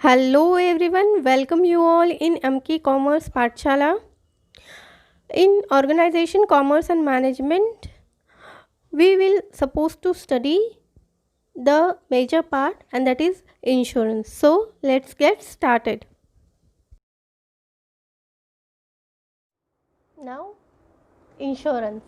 Hello everyone, welcome you all in MK Commerce Pathshala. In Organization, Commerce and Management, we will supposed to study the major part and that is insurance. So let's get started. Now, insurance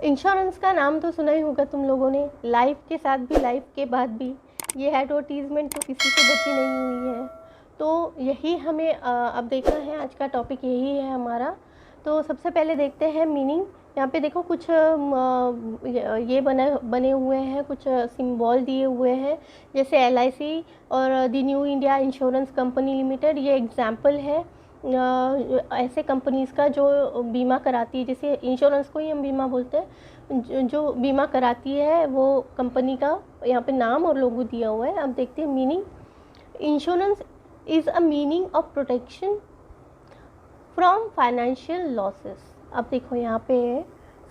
insurance का नाम तो सुना ही होगा तुम लोगों ने। Life के साथ भी, लाइफ के बाद भी ये एडवर्टीज़मेंट तो किसी से बची नहीं हुई है। तो यही हमें अब देखना है। आज का टॉपिक यही है हमारा। तो सबसे पहले देखते हैं मीनिंग। यहाँ पे देखो कुछ ये बने हुए हैं, कुछ सिंबल दिए हुए हैं, जैसे LIC और the new India insurance company limited. ये एग्जाम्पल है ऐसे कंपनीज़ का जो बीमा कराती है। जैसे इंश्योरेंस को ही हम बीमा बोलते हैं, जो बीमा कराती है वो कंपनी का यहाँ पे नाम और लोगो दिया हुआ है। अब देखते हैं meaning. Insurance is a meaning of protection from financial losses. अब देखो यहाँ पे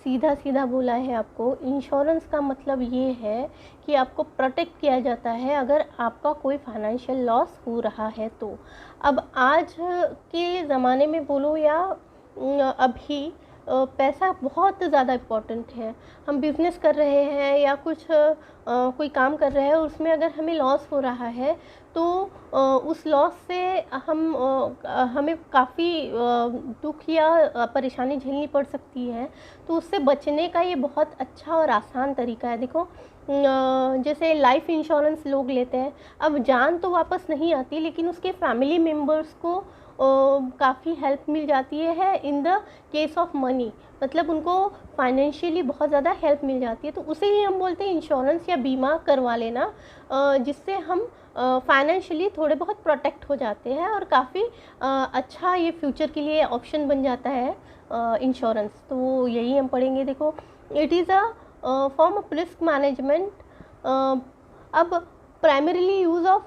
सीधा सीधा बोला है आपको। इंश्योरेंस का मतलब ये है कि आपको प्रोटेक्ट किया जाता है अगर आपका कोई फाइनेंशियल लॉस हो रहा है तो। अब आज के ज़माने में बोलो या अभी पैसा बहुत ज़्यादा इम्पोर्टेंट है। हम बिज़नेस कर रहे हैं या कुछ कोई काम कर रहे हैं, उसमें अगर हमें लॉस हो रहा है तो उस लॉस से हमें काफ़ी दुख या परेशानी झेलनी पड़ सकती है। तो उससे बचने का ये बहुत अच्छा और आसान तरीका है। देखो जैसे लाइफ इंश्योरेंस लोग लेते हैं, अब जान तो वापस नहीं आती लेकिन उसके फैमिली मेम्बर्स को काफ़ी हेल्प मिल जाती है in the case of money. मतलब उनको फाइनेंशियली बहुत ज़्यादा हेल्प मिल जाती है। तो उसे ही हम बोलते हैं इंश्योरेंस या बीमा करवा लेना, जिससे हम फाइनेंशियली थोड़े बहुत प्रोटेक्ट हो जाते हैं और काफ़ी अच्छा ये फ्यूचर के लिए ऑप्शन बन जाता है इंश्योरेंस। तो यही हम पढ़ेंगे। देखो, it is a form of risk management. अब primarily use of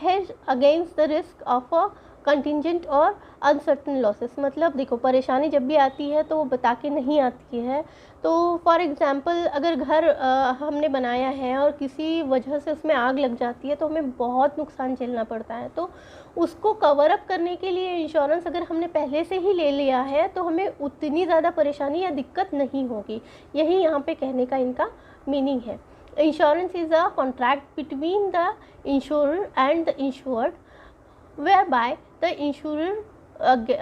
hedge against the risk of a contingent और अनसर्टन लॉसेस। मतलब देखो, परेशानी जब भी आती है तो वो बता के नहीं आती है। तो फॉर एग्ज़ाम्पल अगर घर हमने बनाया है और किसी वजह से उसमें आग लग जाती है तो हमें बहुत नुकसान झेलना पड़ता है। तो उसको कवर अप करने के लिए इंश्योरेंस अगर हमने पहले से ही ले लिया है तो हमें उतनी ज़्यादा परेशानी या दिक्कत नहीं होगी। यही यहाँ पे कहने का इनका मीनिंग है। Insurance is a contract between the insurer and the insured whereby the insurer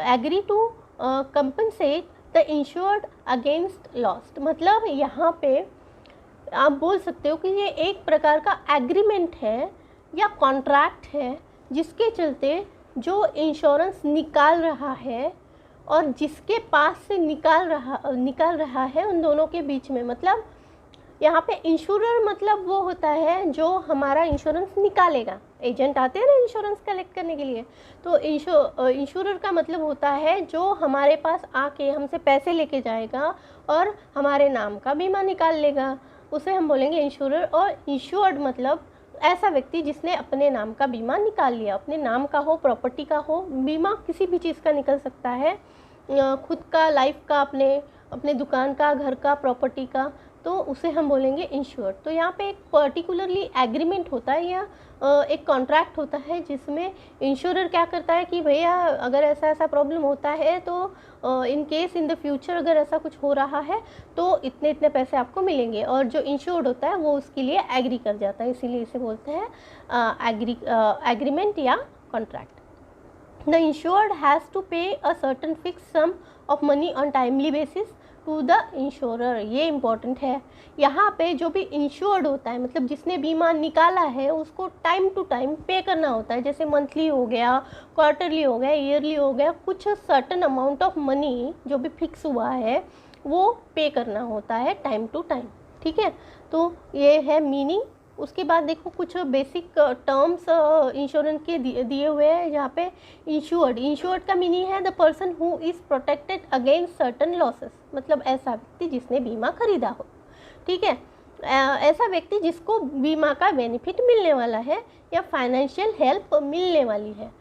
agree to compensate the insured against loss। मतलब यहाँ पे आप बोल सकते हो कि ये एक प्रकार का एग्रीमेंट है या कॉन्ट्रैक्ट है जिसके चलते जो इंश्योरेंस निकाल रहा है और जिसके पास से निकाल रहा है उन दोनों के बीच में। मतलब यहाँ पे इंश्योरर मतलब वो होता है जो हमारा इंश्योरेंस निकालेगा। एजेंट आते हैं ना इंश्योरेंस कलेक्ट करने के लिए। तो इंश्योरर का मतलब होता है जो हमारे पास आके हमसे पैसे लेके जाएगा और हमारे नाम का बीमा निकाल लेगा, उसे हम बोलेंगे इंश्योरर। और इंश्योर्ड मतलब ऐसा व्यक्ति जिसने अपने नाम का बीमा निकाल लिया। अपने नाम का हो, प्रॉपर्टी का हो, बीमा किसी भी चीज़ का निकल सकता है, खुद का, लाइफ का, अपने दुकान का, घर का, प्रॉपर्टी का। तो उसे हम बोलेंगे इंश्योर्ड। तो यहाँ पे एक पर्टिकुलरली एग्रीमेंट होता है या एक कॉन्ट्रैक्ट होता है जिसमें इंश्योरर क्या करता है कि भैया अगर ऐसा ऐसा प्रॉब्लम होता है तो in case in the future अगर ऐसा कुछ हो रहा है तो इतने इतने पैसे आपको मिलेंगे। और जो इंश्योर्ड होता है वो उसके लिए एग्री कर जाता है, इसीलिए इसे बोलते हैं एग्रीमेंट या contract. The insured has to pay a certain fix sum of money on timely basis to the insurer. ये इम्पॉर्टेंट है। यहाँ पे जो भी इंश्योर्ड होता है मतलब जिसने बीमा निकाला है उसको टाइम टू टाइम पे करना होता है। जैसे मंथली हो गया, क्वार्टरली हो गया, ईयरली हो गया, कुछ सर्टन अमाउंट ऑफ मनी जो भी फिक्स हुआ है वो पे करना होता है टाइम टू टाइम। ठीक है, तो ये है मीनिंग। उसके बाद देखो कुछ बेसिक टर्म्स इंश्योरेंस के दिए हुए हैं। यहाँ पे इंश्योर्ड का मीनिंग है the person who is protected against certain losses. मतलब ऐसा व्यक्ति जिसने बीमा खरीदा हो। ठीक है, ऐसा व्यक्ति जिसको बीमा का बेनिफिट मिलने वाला है या फाइनेंशियल हेल्प मिलने वाली है।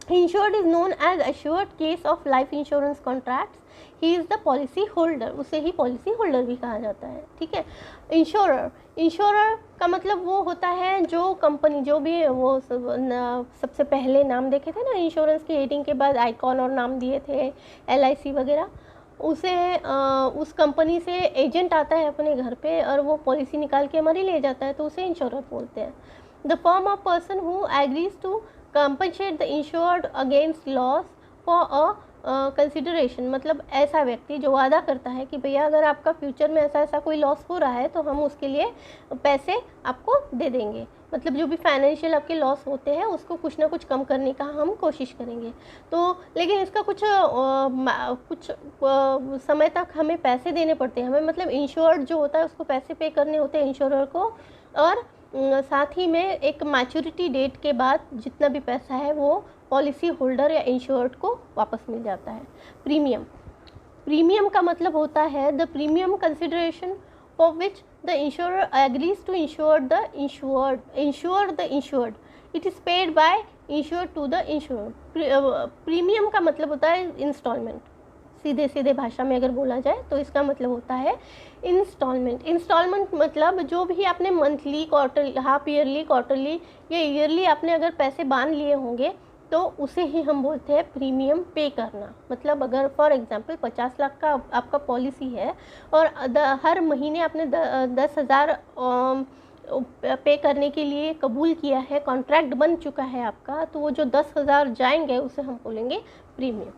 Insured is known as assured case of life insurance contracts, he is the policy holder, उसे ही पॉलिसी होल्डर भी कहा जाता है। ठीक है। इंश्योरर, इंश्योरर का मतलब वो होता है जो कंपनी, जो भी वो सबसे पहले नाम देखे थे ना इंश्योरेंस के हेडिंग के बाद आइकॉन और नाम दिए थे LIC वगैरह, उसे उस कंपनी से एजेंट आता है अपने घर पे और वो पॉलिसी निकाल के हमारी ले जाता है, तो उसे इंश्योरर बोलते हैं। The firm of person who agrees to compensate the insured against loss for a consideration, मतलब ऐसा व्यक्ति जो वादा करता है कि भैया अगर आपका फ्यूचर में ऐसा ऐसा कोई लॉस हो रहा है तो हम उसके लिए पैसे आपको दे देंगे, मतलब जो भी फाइनेंशियल आपके लॉस होते हैं उसको कुछ ना कुछ कम करने का हम कोशिश करेंगे। तो लेकिन इसका कुछ समय तक हमें पैसे देने पड़ते हैं, हमें मतलब इंश्योर्ड जो होता है उसको पैसे पे करने होते हैं इंश्योरर को, और साथ ही में एक मैच्योरिटी डेट के बाद जितना भी पैसा है वो पॉलिसी होल्डर या इंश्योर्ड को वापस मिल जाता है। प्रीमियम, प्रीमियम का मतलब होता है the premium consideration for which the insurer agrees to insure the insured, it is paid by insured to the insured. Premium का मतलब होता है इंस्टॉलमेंट, सीधे सीधे भाषा में अगर बोला जाए तो इसका मतलब होता है इंस्टॉलमेंट। इंस्टॉलमेंट मतलब जो भी आपने monthly, quarterly, half yearly, quarterly या ईयरली आपने अगर पैसे बांध लिए होंगे तो उसे ही हम बोलते हैं प्रीमियम पे करना। मतलब अगर फॉर एग्जांपल 50 लाख का आपका पॉलिसी है और हर महीने आपने 10,000 पे करने के लिए कबूल किया है, कॉन्ट्रैक्ट बन चुका है आपका, तो वो जो 10,000 जाएंगे उसे हम बोलेंगे प्रीमियम।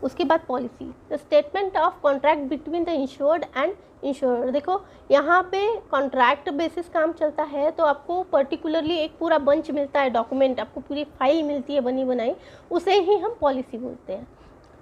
उसके बाद policy, the statement of contract between the insured and insurer. देखो यहाँ पे कॉन्ट्रैक्ट बेसिस काम चलता है तो आपको पर्टिकुलरली एक पूरा बंच मिलता है डॉक्यूमेंट, आपको पूरी फाइल मिलती है बनी बनाई, उसे ही हम पॉलिसी बोलते हैं।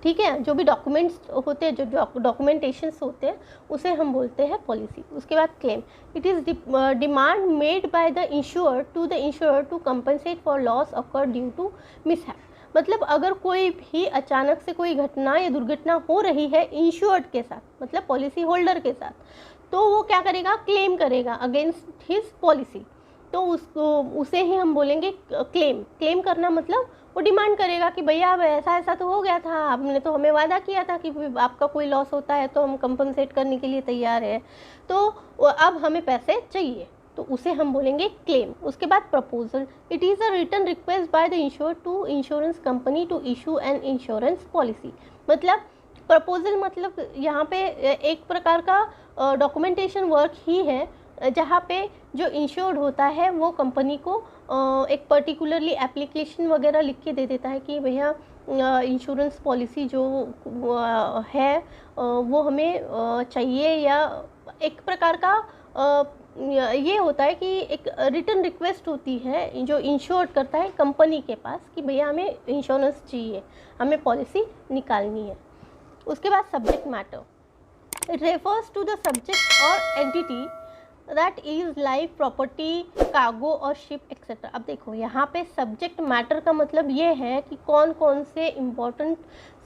ठीक है, जो भी डॉक्यूमेंट्स होते हैं, जो डॉक्यूमेंटेशंस होते हैं उसे हम बोलते हैं पॉलिसी। उसके बाद claim, it is demand made by the insured to the insurer to compensate for loss occur due to mishap. मतलब अगर कोई भी अचानक से कोई घटना या दुर्घटना हो रही है इंश्योर्ड के साथ, मतलब पॉलिसी होल्डर के साथ, तो वो क्या करेगा, क्लेम करेगा अगेंस्ट हिज पॉलिसी, तो उसे ही हम बोलेंगे क्लेम। क्लेम करना मतलब वो डिमांड करेगा कि भैया अब ऐसा ऐसा तो हो गया था, आपने तो हमें वादा किया था कि आपका कोई लॉस होता है तो हम कंपनसेट करने के लिए तैयार है, तो अब हमें पैसे चाहिए, तो उसे हम बोलेंगे क्लेम। उसके बाद proposal, it is a written request by the insured to insurance company to issue an insurance policy. मतलब प्रपोजल मतलब यहाँ पे एक प्रकार का डॉक्यूमेंटेशन वर्क ही है जहाँ पे जो इंश्योर्ड होता है वो कंपनी को एक पर्टिकुलरली एप्लीकेशन वगैरह लिख के दे देता है कि भैया इंश्योरेंस पॉलिसी जो है वो हमें चाहिए, या एक प्रकार का ये होता है कि एक रिटन रिक्वेस्ट होती है जो इंश्योर्ड करता है कंपनी के पास कि भैया हमें इंश्योरेंस चाहिए, हमें पॉलिसी निकालनी है। उसके बाद subject matter, it refers to the subject और entity that is life, property, cargo और शिप एक्सेट्रा। अब देखो यहाँ पे सब्जेक्ट मैटर का मतलब ये है कि कौन कौन से इम्पोर्टेंट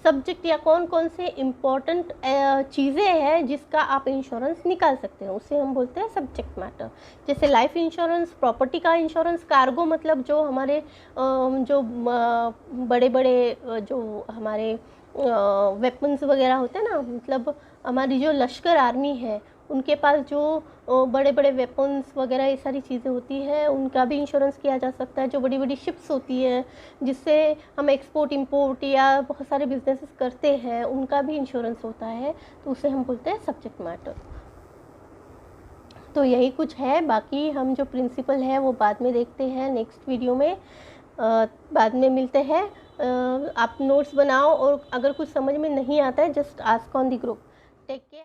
सब्जेक्ट या कौन कौन से इम्पॉर्टेंट चीज़ें हैं जिसका आप इंश्योरेंस निकाल सकते हैं, उसे हम बोलते हैं सब्जेक्ट मैटर। जैसे लाइफ इंश्योरेंस, प्रॉपर्टी का इंश्योरेंस, कार्गो मतलब जो हमारे जो बड़े बड़े जो हमारे वेपन्स वगैरह होते हैं ना, मतलब हमारी जो लश्कर आर्मी है उनके पास जो बड़े बड़े वेपन्स वगैरह ये सारी चीज़ें होती हैं उनका भी इंश्योरेंस किया जा सकता है। जो बड़ी बड़ी शिप्स होती हैं जिससे हम एक्सपोर्ट इंपोर्ट या बहुत सारे बिजनेसेस करते हैं उनका भी इंश्योरेंस होता है, तो उसे हम बोलते हैं सब्जेक्ट मैटर। तो यही कुछ है, बाकी हम जो प्रिंसिपल है वो बाद में देखते हैं नेक्स्ट वीडियो में, बाद में मिलते हैं। आप नोट्स बनाओ और अगर कुछ समझ में नहीं आता है just ask on the group. Take care.